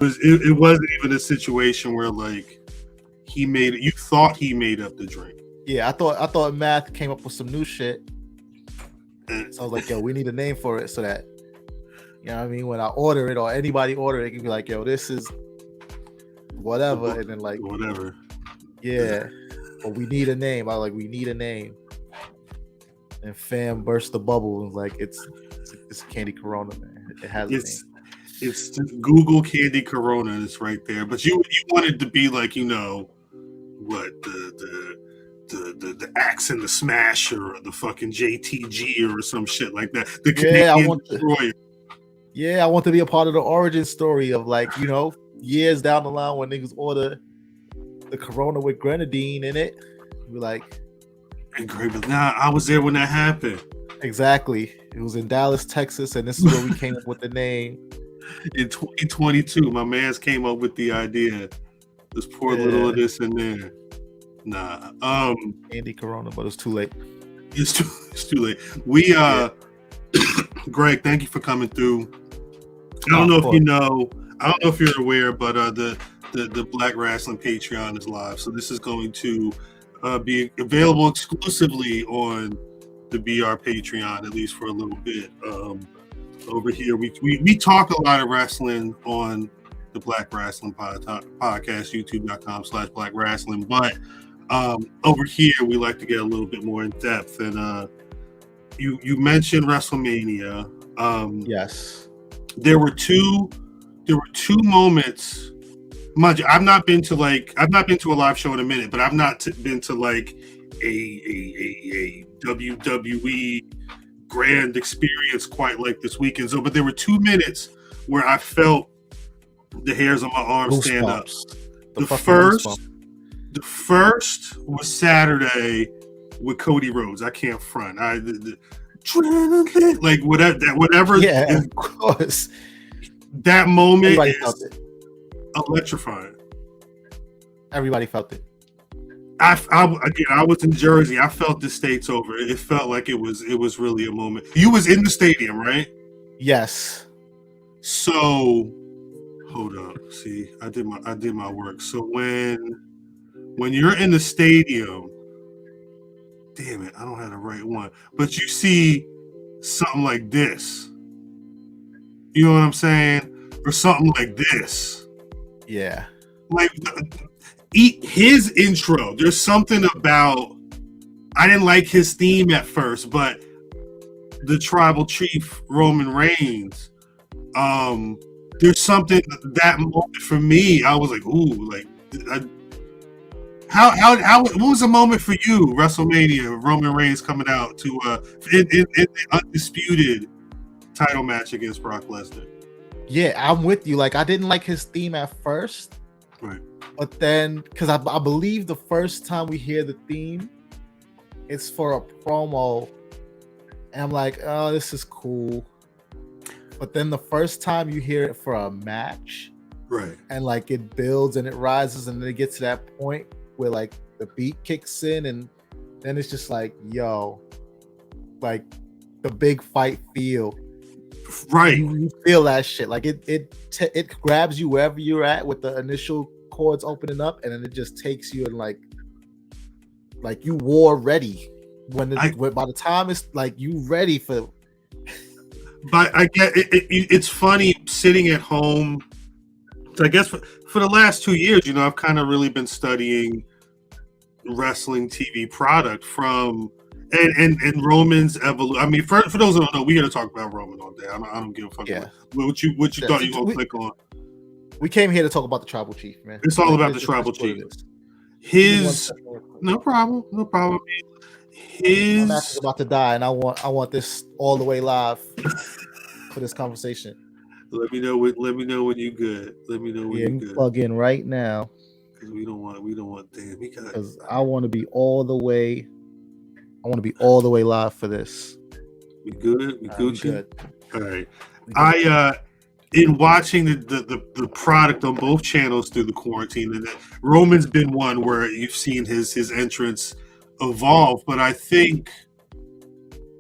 It wasn't even a situation where like he made it. You thought he made up the drink. Yeah, I thought Math came up with some new shit. So I was like, yo, we need a name for it so that, you know what I mean, when I order it or anybody order it, it can be like, yo, this is whatever, and then like whatever. Yeah. But we need a name. I was like, we need a name. And fam burst the bubble and was like, it's Candy Corona, man. It has a name. It's Google Candy Corona. It's right there. But you wanted to be like, you know, what the Axe and the Smasher or the fucking JTG or some shit like that. The Canadian Destroyer. I want to be a part of the origin story of like, you know, years down the line when niggas order the Corona with grenadine in it. We're like, and great, but nah, I was there when that happened. Exactly. It was in Dallas, Texas, and this is where we came up with the name. In 2022, my man's came up with the idea. Let's pour a little of this in there. Nah. Candy Corona, but it's too late. It's too late. We Greg, thank you for coming through. I don't know if you know, I don't know if you're aware, but the Black Rasslin Patreon is live. So this is going to be available exclusively on the BR Patreon, at least for a little bit. Over here, we talk a lot of wrestling on the Black Rasslin podcast, youtube.com/Black Rasslin. But over here, we like to get a little bit more in depth. And you mentioned WrestleMania. Yes, there were two moments. Mind you, I've not been to a live show in a minute, but I've not been to like a WWE grand experience quite like this weekend. So, but there were 2 minutes where I felt the hairs on my arms stand up. The first was Saturday with Cody Rhodes. I can't front. Like whatever. Yeah, of course. That moment Everybody felt it. Electrifying. Everybody felt it. I was in Jersey. I felt the state's over. It felt like it was really a moment. You was in the stadium, right? Yes. So, hold up. See, I did my work. So when you're in the stadium, damn it, I don't have the right one. But you see something like this. You know what I'm saying? Or something like this. Yeah. Like his intro, there's something about, I didn't like his theme at first, but the tribal chief Roman Reigns, there's something that moment for me, I was like, ooh, like how what was the moment for you, WrestleMania, Roman Reigns coming out to in the Undisputed title match against Brock Lesnar? Yeah, I'm with you. Like, I didn't like his theme at first. Right. But then, because I believe the first time we hear the theme, it's for a promo. And I'm like, oh, this is cool. But then the first time you hear it for a match, right, and like it builds and it rises, and then it gets to that point where like the beat kicks in, and then it's just like, yo, like the big fight feel. Right, you feel that shit. Like it grabs you wherever you're at with the initial chords opening up, and then it just takes you and like you war ready by the time it's like you ready for. But I get it, it's funny sitting at home. I guess for the last 2 years, you know, I've kind of really been studying wrestling TV product from. And Roman's evolution. I mean, for those who don't know, we're here to talk about Roman all day. I don't give a fuck. Yeah. What you thought you were gonna click on? We came here to talk about the tribal chief, man. It's all about the tribal chief. No problem. My match is about to die, and I want this all the way live for this conversation. Let me know when you good. Let me know when you good. Plug in right now. Because we don't want damn. Because I want to be all the way. I want to be all the way live for this. We good? We Gucci? Good. All right. In watching the product on both channels through the quarantine, and Roman's been one where you've seen his entrance evolve, but I think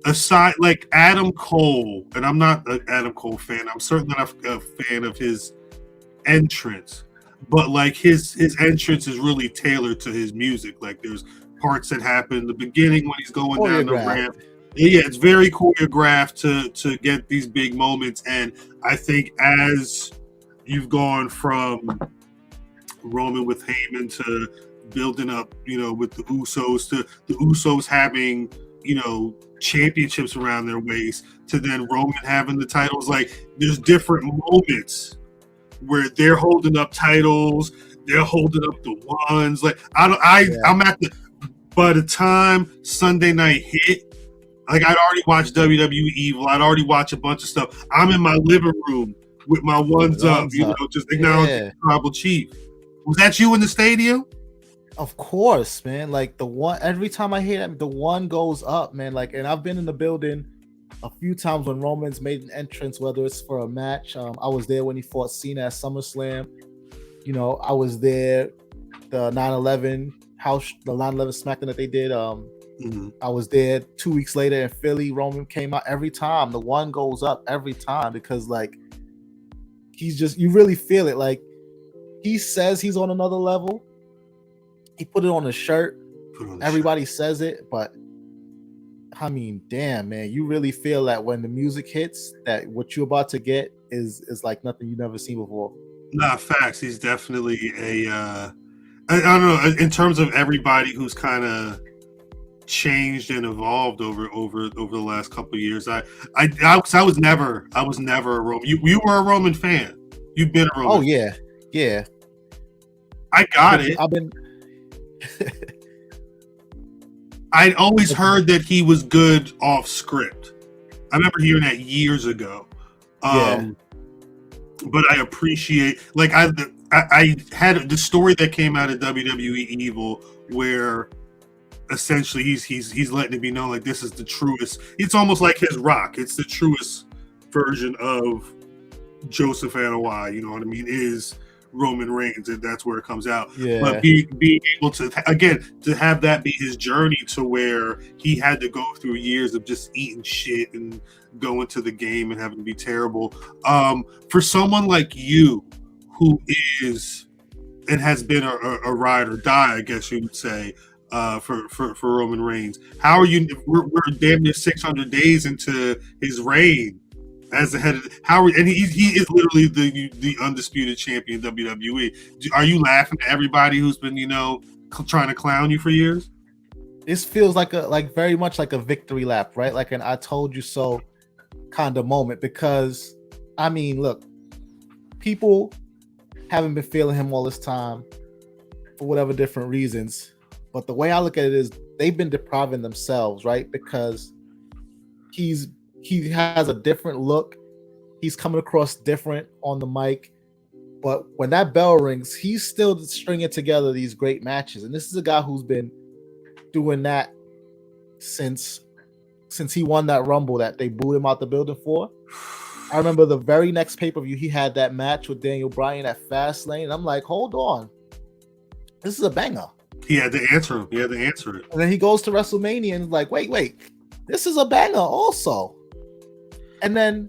aside like Adam Cole, and I'm not an Adam Cole fan, I'm certainly not a fan of his entrance, but like his entrance is really tailored to his music. Like there's parts that happen in the beginning when he's going down the ramp. Yeah, it's very choreographed to get these big moments. And I think as you've gone from Roman with Heyman to building up, with the Usos, to the Usos having, championships around their waist, to then Roman having the titles, like there's different moments where they're holding up titles, they're holding up the ones. Like I'm at the, by the time Sunday night hit, like I'd already watched WWE Evil, I'd already watched a bunch of stuff. I'm in my living room with my ones up, just acknowledging Tribal Chief. Was that you in the stadium? Of course, man. Like the one, every time I hear that, the one goes up, man. Like, and I've been in the building a few times when Roman's made an entrance, whether it's for a match. I was there when he fought Cena at SummerSlam. I was there the 9/11 the 9/11 SmackDown that they did. I was there 2 weeks later in Philly. Roman came out every time. The one goes up every time because like he's just, you really feel it. Like he says he's on another level. He put it on his shirt. Everybody says it, but I mean, damn, man, you really feel that when the music hits, that what you're about to get is like nothing you've never seen before. Nah, facts. He's definitely I don't know, in terms of everybody who's kind of changed and evolved over the last couple of years. I was never a Roman. You were a Roman fan. You've been a Roman. Oh yeah, yeah. I got it. I've been. I'd always heard that he was good off script. I remember hearing that years ago. But I appreciate, like I had the story that came out of WWE Evil where essentially he's letting it be known like this is the truest. It's almost like his Rock. It's the truest version of Joseph Anoa'i. You know what I mean? Is Roman Reigns, and that's where it comes out. Yeah. But being able to have that be his journey to where he had to go through years of just eating shit and going to the game and having to be terrible. For someone like you who is and has been a ride or die, I guess you would say, for Roman Reigns, how are you? We're damn near 600 days into his reign as the head of and he is literally the undisputed champion of WWE. Are you laughing at everybody who's been trying to clown you for years? This feels like very much like a victory lap, right? Like an I told you so kind of moment, because I mean, look, people haven't been feeling him all this time for whatever different reasons, but the way I look at it is they've been depriving themselves, right? Because he has a different look. He's coming across different on the mic. But when that bell rings, he's still stringing together these great matches. And this is a guy who's been doing that since he won that Rumble that they booed him out the building for. I remember the very next pay-per-view, he had that match with Daniel Bryan at Fastlane. And I'm like, hold on. This is a banger. He had to answer him. He had to answer it. And then he goes to WrestleMania and is like, wait. This is a banger also. And then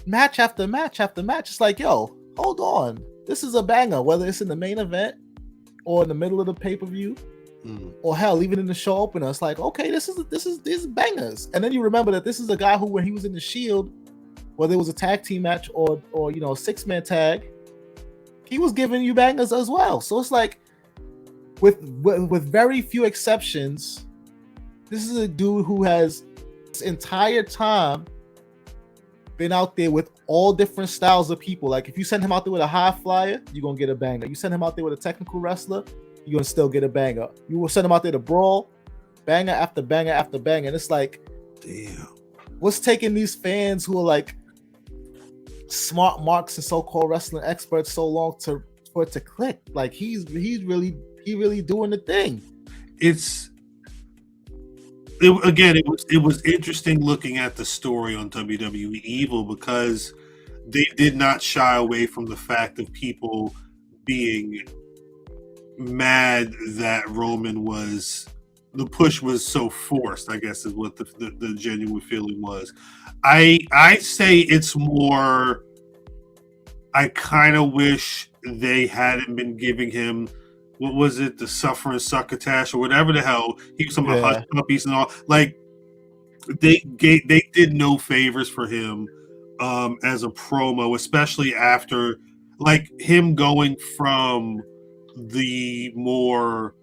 match after match after match, it's like, yo, hold on. This is a banger, whether it's in the main event or in the middle of the pay-per-view, or hell, even in the show opener. It's like, okay, this is bangers. And then you remember that this is a guy who, when he was in the Shield, whether it was a tag team match or a six-man tag, he was giving you bangers as well. So it's like, with very few exceptions, this is a dude who has this entire time been out there with all different styles of people. Like if you send him out there with a high flyer, you're gonna get a banger. You send him out there with a technical wrestler, you're gonna still get a banger. You will send him out there to brawl, banger after banger after banger. And it's like, damn, what's taking these fans who are like smart marks and so-called wrestling experts so long for it to click? Like he's really doing the thing. It was interesting looking at the story on WWE Evil, because they did not shy away from the fact of people being mad that Roman the push was so forced, I guess is what the genuine feeling was. I say it's more, I kind of wish they hadn't been giving him, what was it, the suffering succotash or whatever the hell, he was some hush puppies and all. Like they did no favors for him as a promo, especially after like him going from the more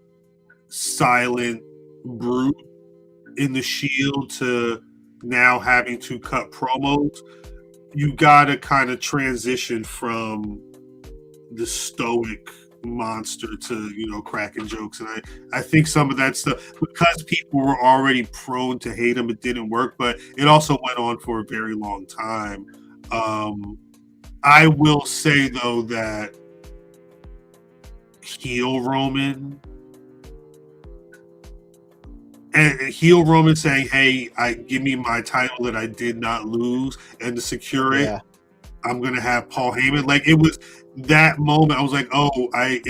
silent brute in the Shield to now having to cut promos. You gotta kind of transition from the stoic monster to cracking jokes, and I think some of that stuff, because people were already prone to hate him, it didn't work, but it also went on for a very long time. I will say though that heel Roman saying, "Hey, give me my title that I did not lose, and to secure it, I'm gonna have Paul Heyman." Like it was that moment. I was like, "Oh, and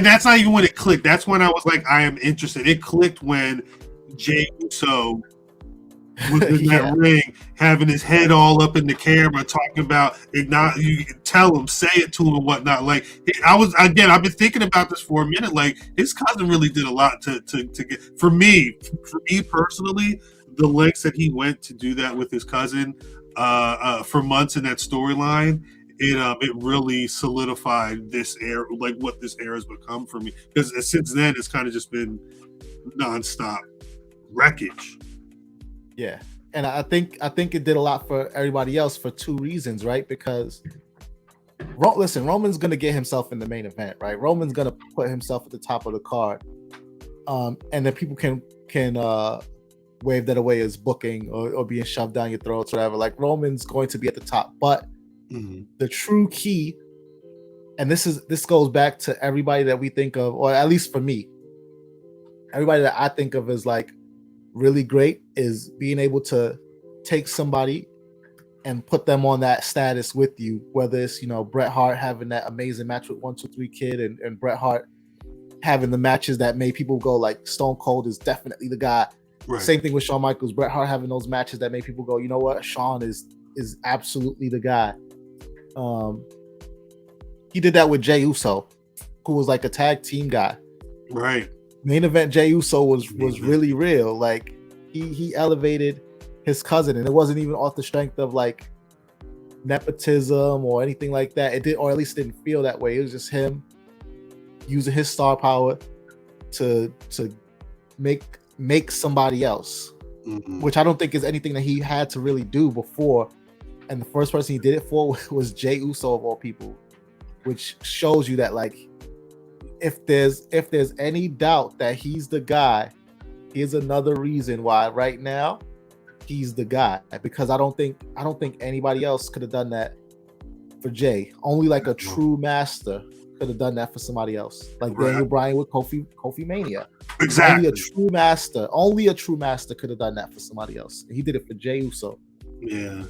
that's not even when it clicked. That's when I was like, I am interested." It clicked when Jey Uso was in that ring, having his head all up in the camera, talking about it. Not you tell him, say it to him, and whatnot. Like I've been thinking about this for a minute. Like his cousin really did a lot to get for me personally. The lengths that he went to do that with his cousin for months in that storyline, it really solidified this era, like what this era has become for me. Because since then, it's kind of just been nonstop wreckage. Yeah, and I think it did a lot for everybody else for two reasons, right? Because listen, Roman's gonna get himself in the main event, right? Roman's gonna put himself at the top of the card, and then people can wave that away as booking or being shoved down your throats, whatever. Like Roman's going to be at the top, but the true key, and this goes back to everybody that we think of, or at least for me, everybody that I think of as like really great, is being able to take somebody and put them on that status with you, whether it's Bret Hart having that amazing match with 1-2-3 Kid and Bret Hart having the matches that made people go like Stone Cold is definitely the guy. Right. Same thing with Shawn Michaels, Bret Hart having those matches that made people go, you know what, Shawn is absolutely the guy. He did that with Jey Uso, who was like a tag team guy. Right. Main event Jey Uso was really real. Like he elevated his cousin, and it wasn't even off the strength of like nepotism or anything like that. It did, or at least didn't feel that way. It was just him using his star power to make somebody else, which I don't think is anything that he had to really do before. And the first person he did it for was Jey Uso of all people, which shows you that like if there's any doubt that he's the guy, here's another reason why right now he's the guy, because I don't think anybody else could have done that for Jey. Only like a true master could have done that for somebody else, like Daniel Bryan with Kofi Mania. Exactly. Only a true master could have done that for somebody else. And he did it for Jey Uso. Yeah,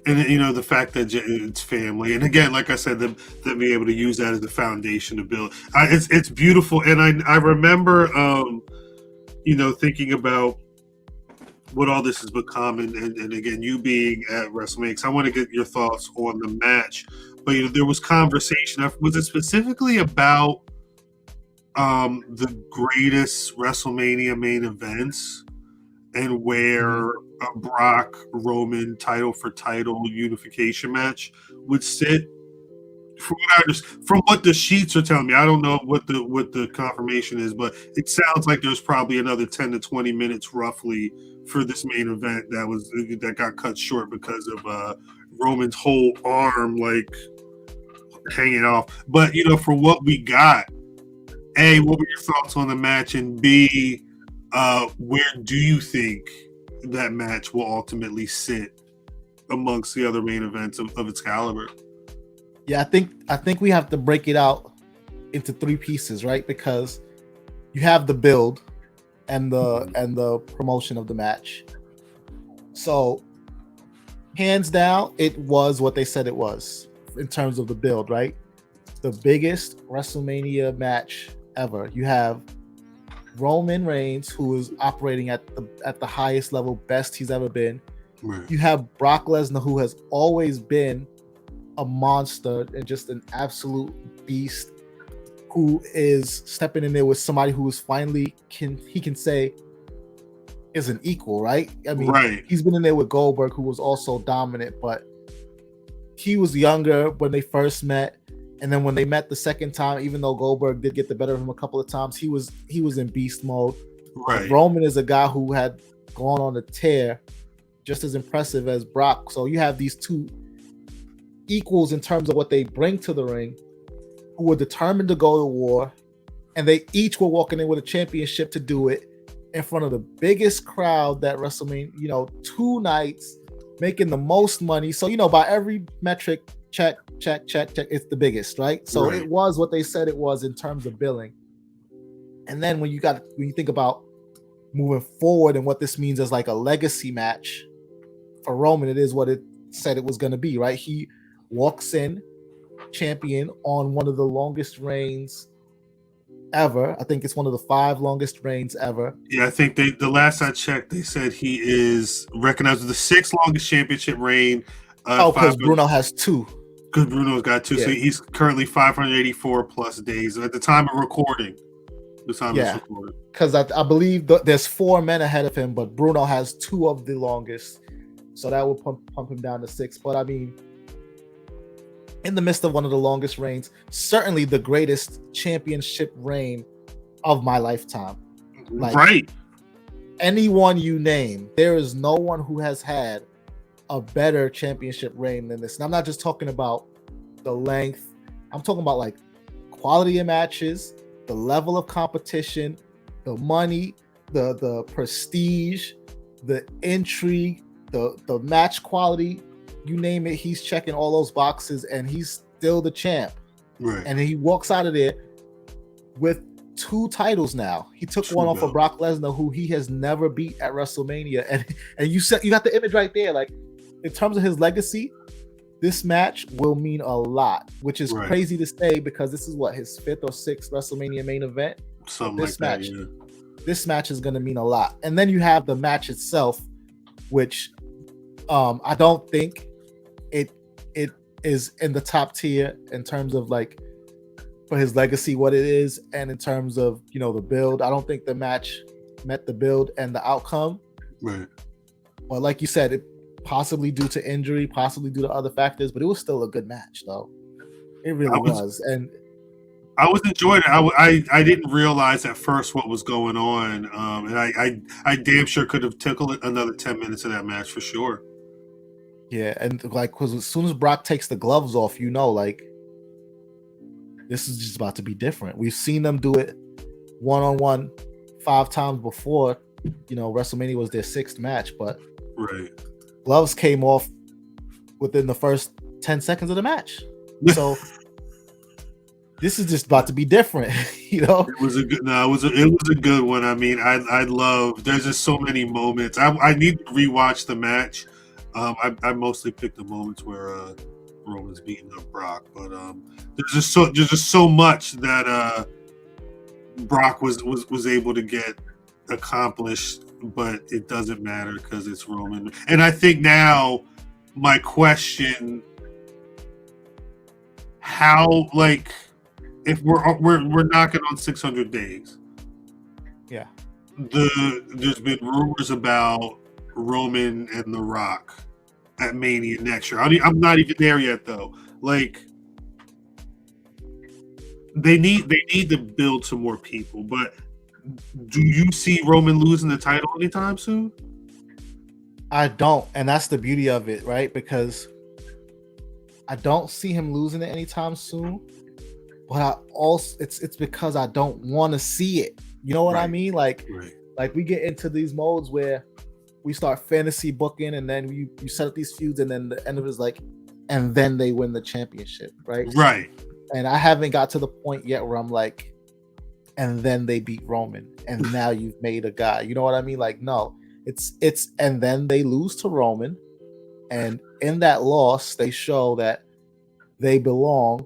and the fact that it's family, and again, like I said, them being able to use that as the foundation to build, it's beautiful. And I remember, thinking about what all this has become, and again, you being at WrestleMania, because I want to get your thoughts on the match. But there was conversation. Was it specifically about the greatest WrestleMania main events and where a Brock Roman title for title unification match would sit? From what the sheets are telling me, I don't know what the confirmation is, but it sounds like there's probably another 10 to 20 minutes roughly for this main event that got cut short because of Roman's whole arm like hanging off. But for what we got, A, what were your thoughts on the match, and B, where do you think that match will ultimately sit amongst the other main events of its caliber? Yeah, I think we have to break it out into three pieces, right? Because you have the build and the promotion of the match. So hands down, it was what they said it was in terms of the build, right? The biggest WrestleMania match ever. You have Roman Reigns, who is operating at the highest level, best he's ever been. Right. You have Brock Lesnar, who has always been a monster and just an absolute beast who is stepping in there with somebody who is finally can say is an equal, right? I mean, he's been in there with Goldberg, who was also dominant, but he was younger when they first met. And then when they met the second time, even though Goldberg did get the better of him a couple of times, he was in beast mode. Right. Roman is a guy who had gone on a tear, just as impressive as Brock. So you have these two equals in terms of what they bring to the ring, who were determined to go to war, and they each were walking in with a championship to do it in front of the biggest crowd that WrestleMania, 2 nights, making the most money. So, by every metric, check, it's the biggest, right? So It was what they said it was in terms of billing. And then when you think about moving forward and what this means as like a legacy match for Roman, it is what it said it was going to be, right? He walks in champion on one of the longest reigns ever. I think it's one of the 5 longest reigns ever. Yeah, I think the last I checked, they said he is recognized as the 6th longest championship reign. Because Bruno has 2. Because Bruno's got 2, so he's currently 584 plus days at the time of recording. Because I believe there's 4 men ahead of him, but Bruno has 2 of the longest, so that will pump him down to 6. But I mean, in the midst of one of the longest reigns, certainly the greatest championship reign of my lifetime. Right. Anyone you name, there is no one who has had a better championship reign than this. And I'm not just talking about the length. I'm talking about like quality of matches, the level of competition, the money, the prestige, the intrigue, the match quality. You name it, he's checking all those boxes, and he's still the champ. Right. And he walks out of there with 2 titles now. He took one off of Brock Lesnar, who he has never beat at WrestleMania. And you got the image right there. Like, in terms of his legacy, this match will mean a lot, which is crazy to say because this is his 5th or 6th WrestleMania main event. Something like that, yeah. This match is going to mean a lot. And then you have the match itself, which I don't think it is in the top tier in terms of like for his legacy, what it is, and in terms of the build. I don't think the match met the build and the outcome. Right. Well, like you said, it possibly due to injury, possibly due to other factors, but it was still a good match, though. It really was. And I was enjoying it. I didn't realize at first what was going on, and I damn sure could have took another 10 minutes of that match for sure. Yeah, and like, because as soon as Brock takes the gloves off, like, this is just about to be different. We've seen them do it one-on-one 5 times before. WrestleMania was their 6th match, but gloves came off within the first 10 seconds of the match. So this is just about to be different. It was a good. No, it was a good one. I mean, I love. There's just so many moments. I need to rewatch the match. I mostly picked the moments where Roman's beating up Brock, but there's just so much that Brock was able to get accomplished, but it doesn't matter because it's Roman. And I think now my question: how, like, if we're knocking on 600 days, there's been rumors about Roman and The Rock at Mania next year. I'm not even there yet, though. Like, they need to build some more people. But do you see Roman losing the title anytime soon? I don't, and that's the beauty of it, right? Because I don't see him losing it anytime soon. But it's because I don't want to see it. You know what I mean? Like we get into these modes where we start fantasy booking, and then you set up these feuds, and then the end of it is like, and then they win the championship, right? Right. And I haven't got to the point yet where I'm like, and then they beat Roman, and now you've made a guy. You know what I mean? Like, no, it's and then they lose to Roman, and in that loss, they show that they belong.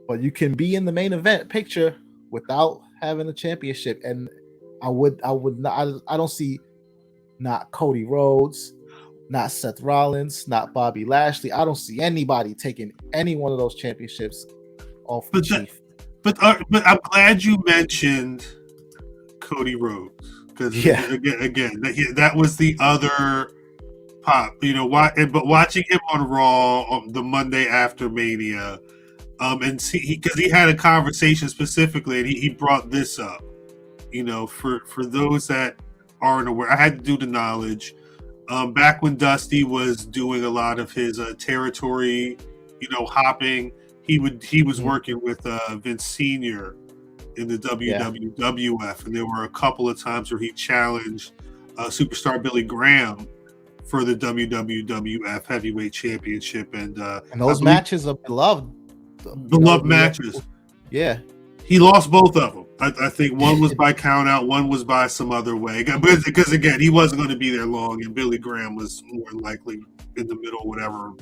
But you can be in the main event picture without having a championship, and I would not. I don't see not Cody Rhodes. not Seth Rollins, not Bobby Lashley. I don't see anybody taking any one of those championships off the Chief. But I'm glad you mentioned Cody Rhodes, because again, that was the other pop. But watching him on Raw on the Monday after Mania, and see, because he had a conversation specifically, and he brought this up. For those that aren't aware, I had to do the knowledge. Back when Dusty was doing a lot of his territory, hopping, he was working with Vince Senior in the WWF, and there were a couple of times where he challenged superstar Billy Graham for the WWF Heavyweight Championship, and those matches are beloved matches. Yeah, he lost both of them. I think one was by count out, one was by some other way. Because again, he wasn't going to be there long, and Billy Graham was more likely in the middle, whatever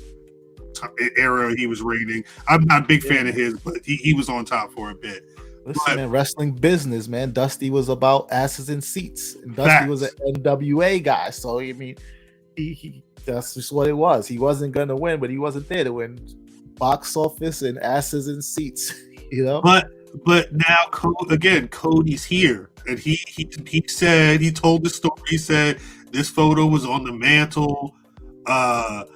era he was reigning. I'm not a big fan of his, but he was on top for a bit. Listen, man, wrestling business, man. Dusty was about asses and seats, and Dusty was an NWA guy. So I mean, he that's just what it was. He wasn't going to win, but he wasn't there to win. Box office and asses and seats, But now, Cody's here, and he said, he told the story. He said this photo was on the mantle. He was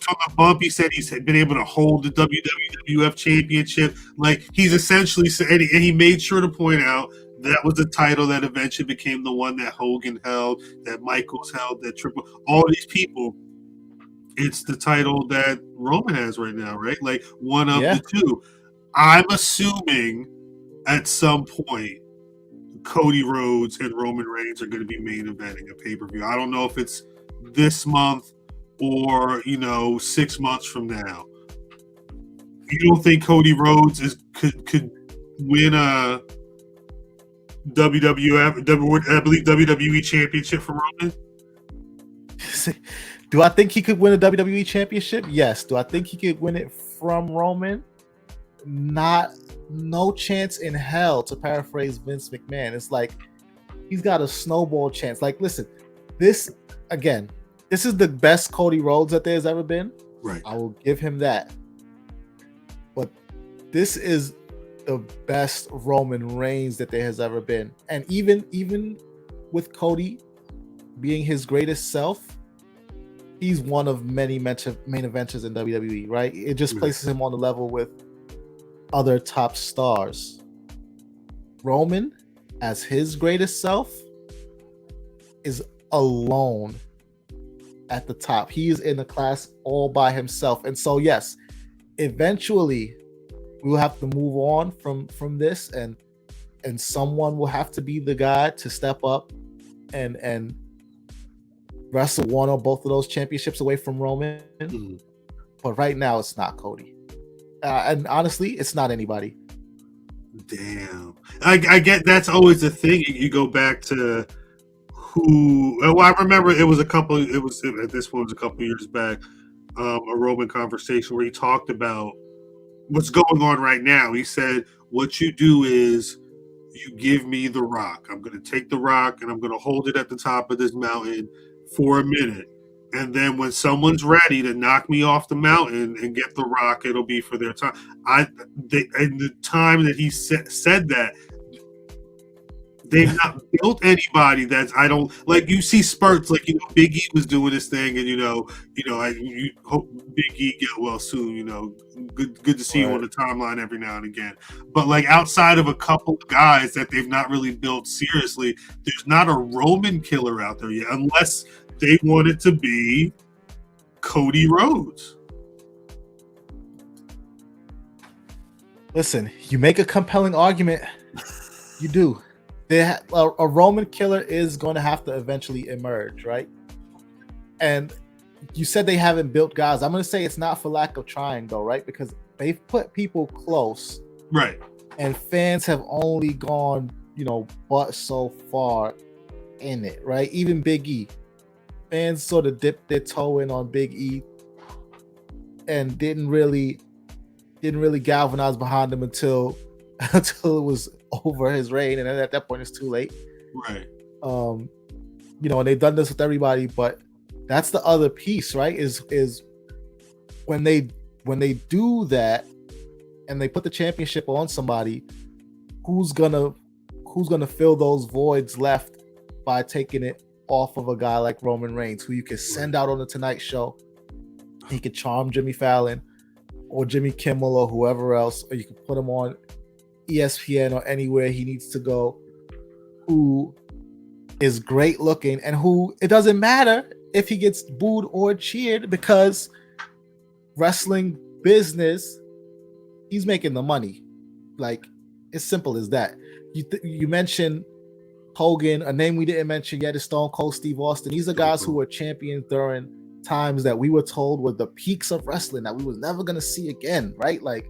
on the bump. He said he's been able to hold the WWF Championship. Like, he's essentially said, and he made sure to point out that was the title that eventually became the one that Hogan held, that Michaels held, that all these people. It's the title that Roman has right now, right? Like, one of the two. I'm assuming at some point Cody Rhodes and Roman Reigns are going to be main eventing a pay-per-view. I don't know if it's this month or 6 months from now. You don't think Cody Rhodes could win a WWE championship for Roman? Do I think he could win a WWE championship? Yes. Do I think he could win it from Roman? No chance in hell, to paraphrase Vince McMahon. It's like he's got a snowball chance. Like, listen, this is the best Cody Rhodes that there's ever been. Right. I will give him that. But this is the best Roman Reigns that there has ever been. And even with Cody being his greatest self, he's one of many main eventers in WWE, right? It just places him on the level with other top stars. Roman, as his greatest self, is alone at the top. He is in a class all by himself. And so, yes, eventually we will have to move on from this, and someone will have to be the guy to step up and wrestle one or both of those championships away from Roman. Mm-hmm. But right now, it's not Cody. And honestly, it's not anybody. Damn. I get that's always the thing. You go back to who. Well, I remember at this point, it was a couple years back, a Roman conversation where he talked about what's going on right now. He said, what you do is you give me the rock. I'm going to take the rock and I'm going to hold it at the top of this mountain for a minute, and then when someone's ready to knock me off the mountain and get the rock, it'll be for their time. In the time that he said that, they've not built anybody that's I don't like. You see spurts like Big E was doing this thing, and you hope Big E get well soon. Good to see you on the timeline every now and again. But like outside of a couple of guys that they've not really built seriously, there's not a Roman killer out there yet, unless they want it to be Cody Rhodes. Listen, you make a compelling argument. You do. A Roman killer is going to have to eventually emerge, right? And you said they haven't built guys. I'm going to say it's not for lack of trying, though, right? Because they've put people close, right? And fans have only gone, but so far in it, right? Even Big E, fans sort of dipped their toe in on Big E and didn't really galvanize behind him until it was over his reign, and then at that point it's too late. Right. and they've done this with everybody, but that's the other piece, right? Is when they do that and they put the championship on somebody, who's gonna fill those voids left by taking it off of a guy like Roman Reigns, who you can send out on the Tonight Show. He could charm Jimmy Fallon or Jimmy Kimmel or whoever else, or you can put him on ESPN or anywhere he needs to go, who is great looking and who it doesn't matter if he gets booed or cheered, because wrestling business, he's making the money. Like, it's simple as that. You mentioned Hogan, a name we didn't mention yet is Stone Cold Steve Austin. These are guys who were champions during times that we were told were the peaks of wrestling that we was never going to see again, right? Like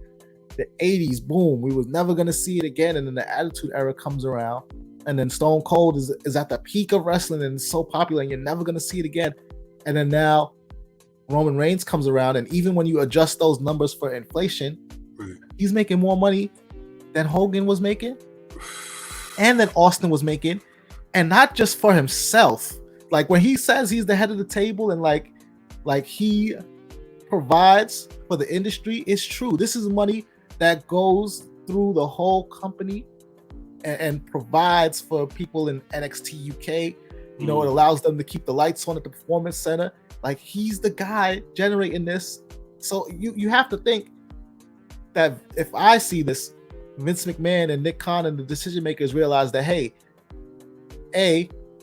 the 80s, boom, we was never going to see it again. And then the Attitude Era comes around, and then Stone Cold is at the peak of wrestling and it's so popular and you're never going to see it again. And then now Roman Reigns comes around, and even when you adjust those numbers for inflation, he's making more money than Hogan was making and then Austin was making, and not just for himself. Like when he says he's the head of the table and like he provides for the industry, it's true. This is money that goes through the whole company and provides for people in NXT UK. It allows them to keep the lights on at the Performance Center. Like, he's the guy generating this. So you have to think that if I see this, Vince McMahon and Nick Khan and the decision makers realize that, hey,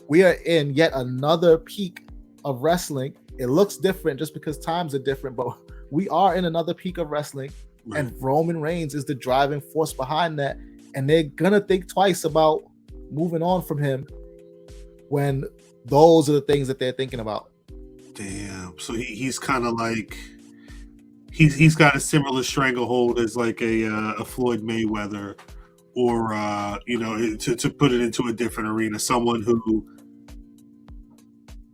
we are in yet another peak of wrestling. It looks different just because times are different, but we are in another peak of wrestling, and Roman Reigns is the driving force behind that. And they're gonna think twice about moving on from him when those are the things that they're thinking about. Damn. So he's kind of like he's got a similar stranglehold as like a Floyd Mayweather, or to put it into a different arena, someone who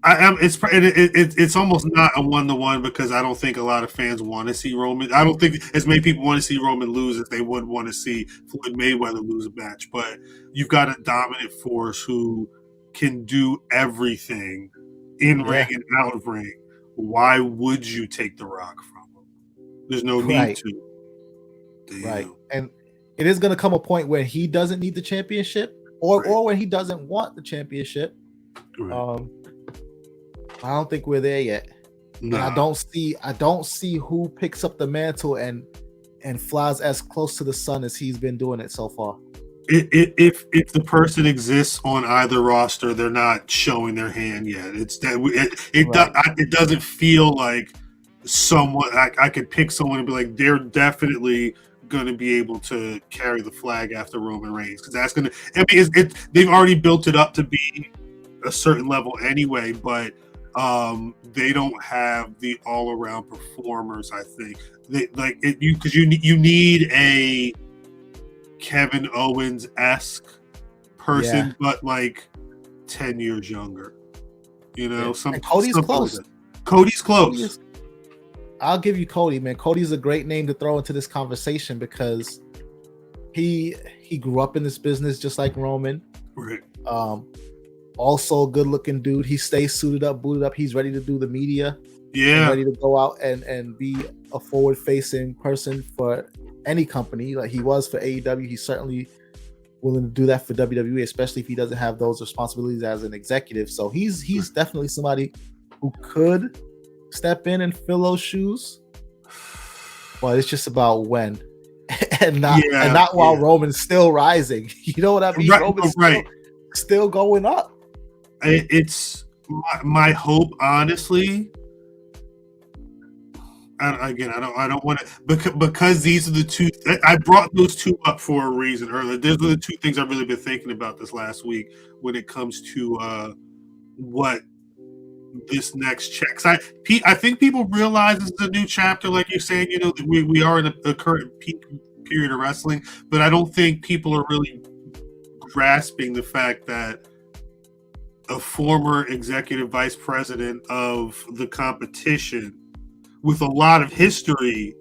it's almost not a 1-to-1, because I don't think a lot of fans want to see Roman. I don't think as many people want to see Roman lose as they would want to see Floyd Mayweather lose a match. But you've got a dominant force who can do everything in ring and out of ring. Why would you take the Rock from him? There's no need to. Damn. Right. And it is going to come a point where he doesn't need the championship, or when he doesn't want the championship. Right. I don't think we're there yet. Nah. And I don't see who picks up the mantle and flies as close to the sun as he's been doing it so far. If the person exists on either roster, they're not showing their hand yet. It's that it doesn't feel like someone I could pick someone and be like, they're definitely going to be able to carry the flag after Roman Reigns, because that's going to. I mean, they've already built it up to be a certain level anyway, but they don't have the all-around performers. I think because you need a Kevin Owens-esque person, but like 10 years younger. Cody's close. Cody's close. I'll give you Cody, man. Cody's a great name to throw into this conversation because he grew up in this business just like Roman. Right. Also a good-looking dude. He stays suited up, booted up. He's ready to do the media. Yeah. Ready to go out and be a forward-facing person for any company like he was for AEW. He's certainly willing to do that for WWE, especially if he doesn't have those responsibilities as an executive. So he's definitely somebody who could step in and fill those shoes, but it's just about when and not while Roman's still rising. You know what I mean? Right, Roman's still going up. It's my hope, honestly. I don't want to, because these are the two. I brought those two up for a reason earlier. Those are the two things I've really been thinking about this last week when it comes to what this next check. I think people realize this is a new chapter, like you're saying. We are in a current peak period of wrestling, but I don't think people are really grasping the fact that a former executive vice president of the competition with a lot of history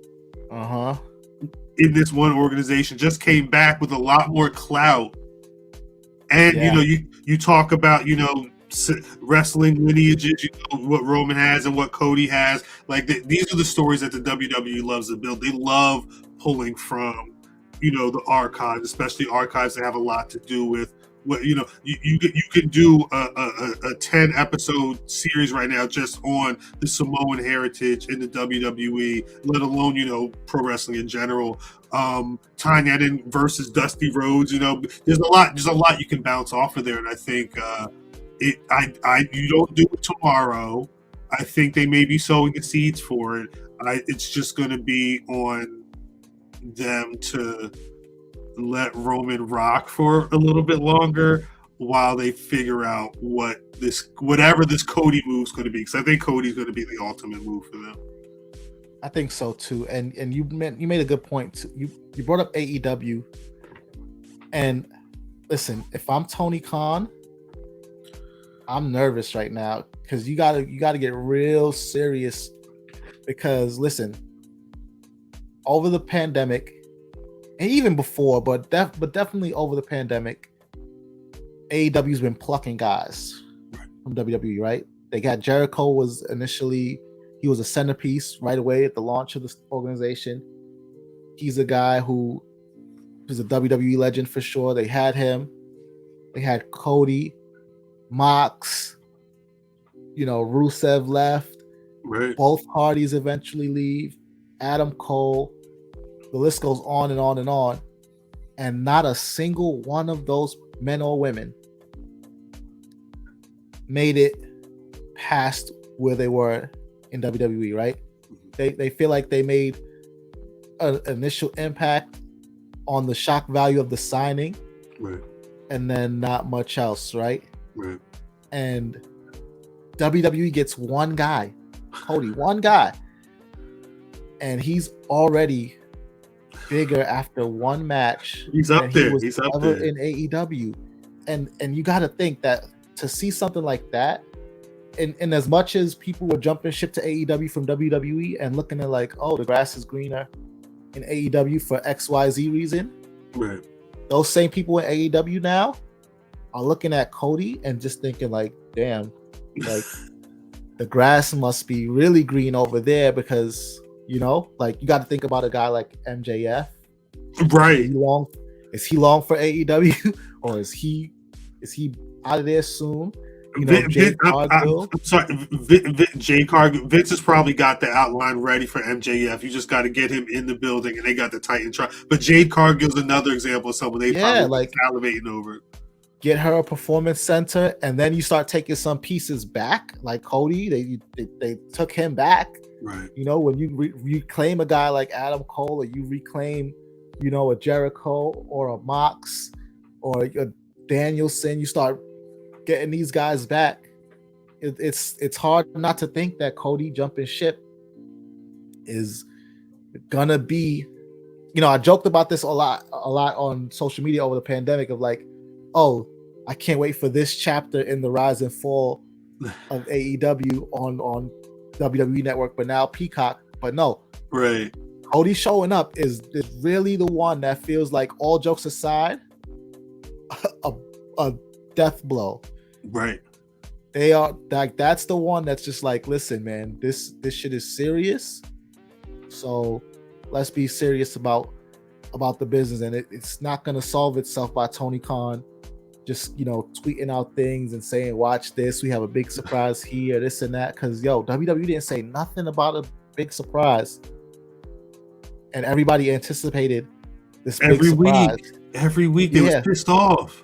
in this one organization just came back with a lot more clout. And you talk about wrestling lineages, what Roman has and what Cody has. Like these are the stories that the WWE loves to build. They love pulling from, the archives, especially archives that have a lot to do with what you can do a 10 episode series right now just on the Samoan heritage in the WWE, let alone pro wrestling in general. Tying that in versus Dusty Rhodes, there's a lot you can bounce off of there, and I think you don't do it tomorrow. I think they may be sowing the seeds for it. It's just going to be on them to let Roman rock for a little bit longer while they figure out whatever this Cody move's going to be. Because I think Cody's going to be the ultimate move for them. I think so too. And you made a good point too. You brought up AEW, and listen, if I'm Tony Khan, I'm nervous right now because you gotta get real serious. Because listen, over the pandemic, and even before, but definitely over the pandemic, AEW's been plucking guys from WWE, right? They got Jericho was a centerpiece right away at the launch of this organization. He's a guy who is a WWE legend for sure. They had him. They had Cody, Mox, Rusev left. Right. Both parties eventually leave. Adam Cole. The list goes on and on and on. And not a single one of those men or women made it past where they were in WWE, right? They feel like they made an initial impact on the shock value of the signing, right, and then not much else, right? Right. And WWE gets one guy, Cody, one guy, and he's already bigger after one match. He's up there. He's up there in AEW, and you got to think that to see something like that. And as much as people were jumping ship to AEW from WWE and looking at like, oh, the grass is greener in AEW for XYZ reason, right? Those same people in AEW now are looking at Cody and just thinking like, damn, like the grass must be really green over there because, like you got to think about a guy like MJF, right? Is he long for AEW or is he out of there soon? Jade Cargill. I'm sorry, Jade Cargill. Vince has probably got the outline ready for MJF. You just got to get him in the building, and they got the Titan trial. But Jade Cargill's another example of someone they probably like salivating over. Get her a performance center, and then you start taking some pieces back, like Cody. They took him back. Right. When you reclaim a guy like Adam Cole, or you reclaim, a Jericho or a Mox or a Danielson, you start getting these guys back. It's hard not to think that Cody jumping ship is gonna be, I joked about this a lot on social media over the pandemic of like, oh, I can't wait for this chapter in the rise and fall of AEW on WWE Network, but now Peacock. But no, right, Cody showing up is really the one that feels like, all jokes aside, a death blow. Right. They are like, that's the one that's just like, listen, man, this shit is serious. So let's be serious about the business, and it's not gonna solve itself by Tony Khan just tweeting out things and saying, watch this, we have a big surprise here, this and that. Because WWE didn't say nothing about a big surprise, and everybody anticipated this big surprise. Every week they was pissed off.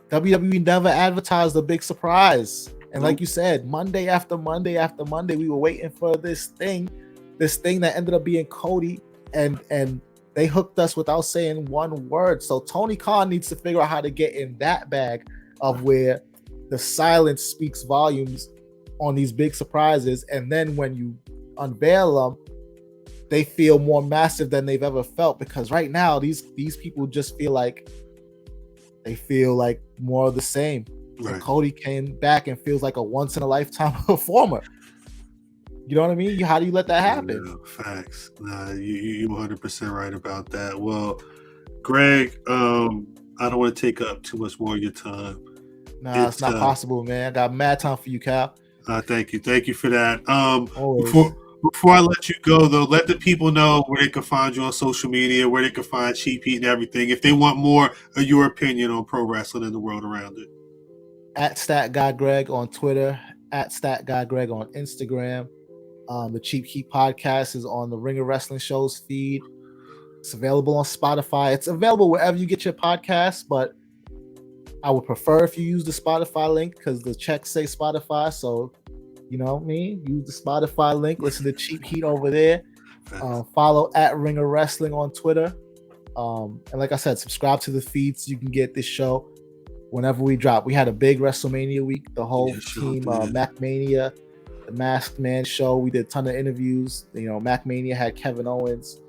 WWE never advertised a big surprise. And like you said, Monday after Monday after Monday, we were waiting for this thing that ended up being Cody, and they hooked us without saying one word. So Tony Khan needs to figure out how to get in that bag of where the silence speaks volumes on these big surprises. And then when you unveil them, they feel more massive than they've ever felt. Because right now, these people just feel like more of the same. Right. Cody came back and feels like a once in a lifetime performer. You know what I mean? How do you let that happen? Yeah, facts. Nah, you 100% right about that. Well, Greg, I don't want to take up too much more of your time. Nah, it's not possible, man. I got mad time for you, Cal. Thank you for that. Always. Before I let you go, though, let the people know where they can find you on social media, where they can find Cheap Heat and everything, if they want more of your opinion on pro wrestling and the world around it. At Stat Guy Greg on Twitter, at Stat Guy Greg on Instagram. The Cheap Heat podcast is on the Ring of Wrestling Shows feed. It's available on Spotify. It's available wherever you get your podcasts, but I would prefer if you use the Spotify link because the checks say Spotify. So, you know me, use the Spotify link. Listen to Cheap Heat over there. Follow at Ring of Wrestling on Twitter. And like I said, subscribe to the feed so you can get this show whenever we drop. We had a big WrestleMania week. The whole team, MacMania, the Masked Man show. We did a ton of interviews. You know, MacMania had Kevin Owens.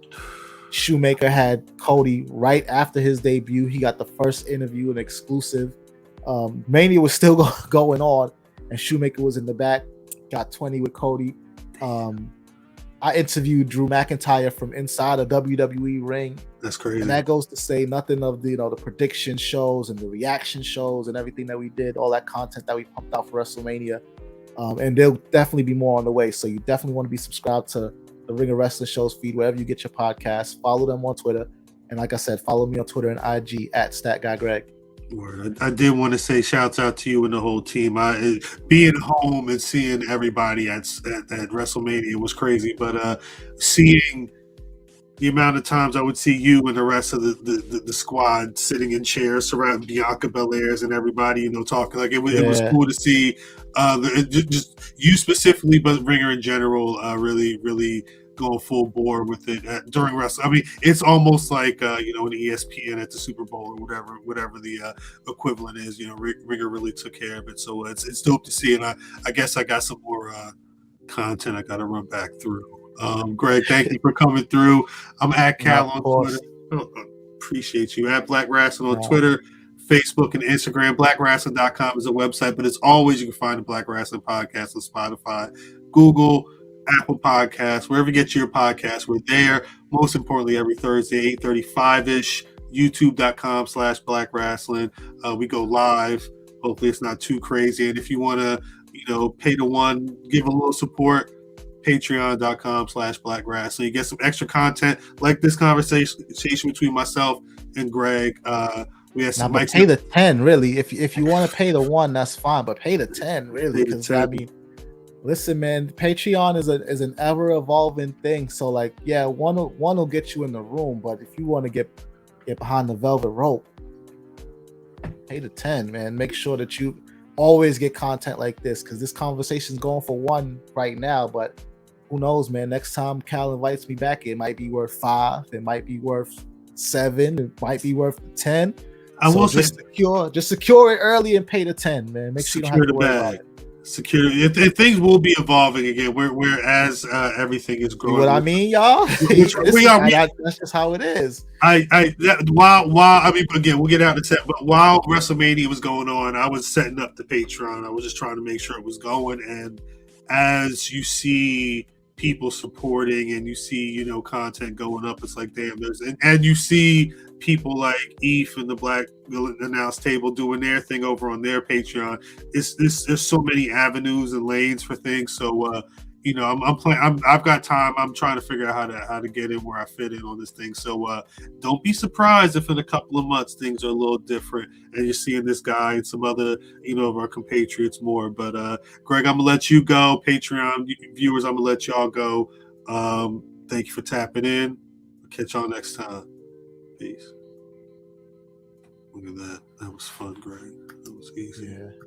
Shoemaker had Cody right after his debut. He got the first interview, an exclusive. Mania was still going on, and Shoemaker was in the back. Got 20 with Cody. I interviewed Drew McIntyre from inside a WWE ring. That's crazy. And that goes to say nothing of the the prediction shows and the reaction shows and everything that we did, all that content that we pumped out for WrestleMania. And there'll definitely be more on the way. So you definitely want to be subscribed to the Ring of Wrestling Shows feed, wherever you get your podcasts. Follow them on Twitter. And like I said, follow me on Twitter and IG at StatGuyGreg. I did want to say shouts out to you and the whole team. Being home and seeing everybody at WrestleMania was crazy, but seeing the amount of times I would see you and the rest of the squad sitting in chairs surrounding Bianca Belair's and everybody, talking, like it was cool to see just you specifically, but Ringer in general, really, really going full bore with it during wrestling. I mean, it's almost like an ESPN at the Super Bowl or whatever the equivalent is. Ringer really took care of it, so it's dope to see. And I guess I got some more content I got to run back through. Greg, thank you for coming through. I'm at khal on Twitter. Appreciate you. At Black Rasslin on Twitter, Facebook, and Instagram. BlackWrestling.com is a website, but as always, you can find the Black Rasslin podcast on Spotify, Google, Apple Podcasts, wherever you get your podcasts. We're there. Most importantly, every Thursday, 8:35-ish, youtube.com/Black Rasslin. We go live. Hopefully it's not too crazy. And if you want to, pay the one, give a little support, patreon.com/Black Rasslin. You get some extra content like this conversation between myself and Greg. We had some pay the 10, really. If you want to pay the 1, that's fine, but pay the 10, really, because I mean, listen, man, Patreon is an ever evolving thing. So one will get you in the room, but if you want to get behind the velvet rope, pay the 10, man. Make sure that you always get content like this, because this conversation is going for 1 right now, but who knows, man? Next time Cal invites me back, it might be worth 5, it might be worth 7, it might be worth 10. I will just secure it early and pay the 10, man. Make sure you don't have to worry about it. Security. If things will be evolving again. We're as everything is growing. See what I mean, y'all? That's just how it is. Again, we'll get out of the but while WrestleMania was going on, I was setting up the Patreon. I was just trying to make sure it was going. And as you see people supporting and you see, content going up, it's like, damn, and you see people like Eve and the Black Announce Table doing their thing over on their Patreon. There's so many avenues and lanes for things. So I'm playing. I've got time. I'm trying to figure out how to get in where I fit in on this thing. So don't be surprised if in a couple of months things are a little different and you're seeing this guy and some other of our compatriots more. But Greg, I'm gonna let you go. Patreon viewers, I'm gonna let y'all go. Thank you for tapping in. I'll catch y'all next time. Peace. Look at that. That was fun, Greg. That was easy. Yeah.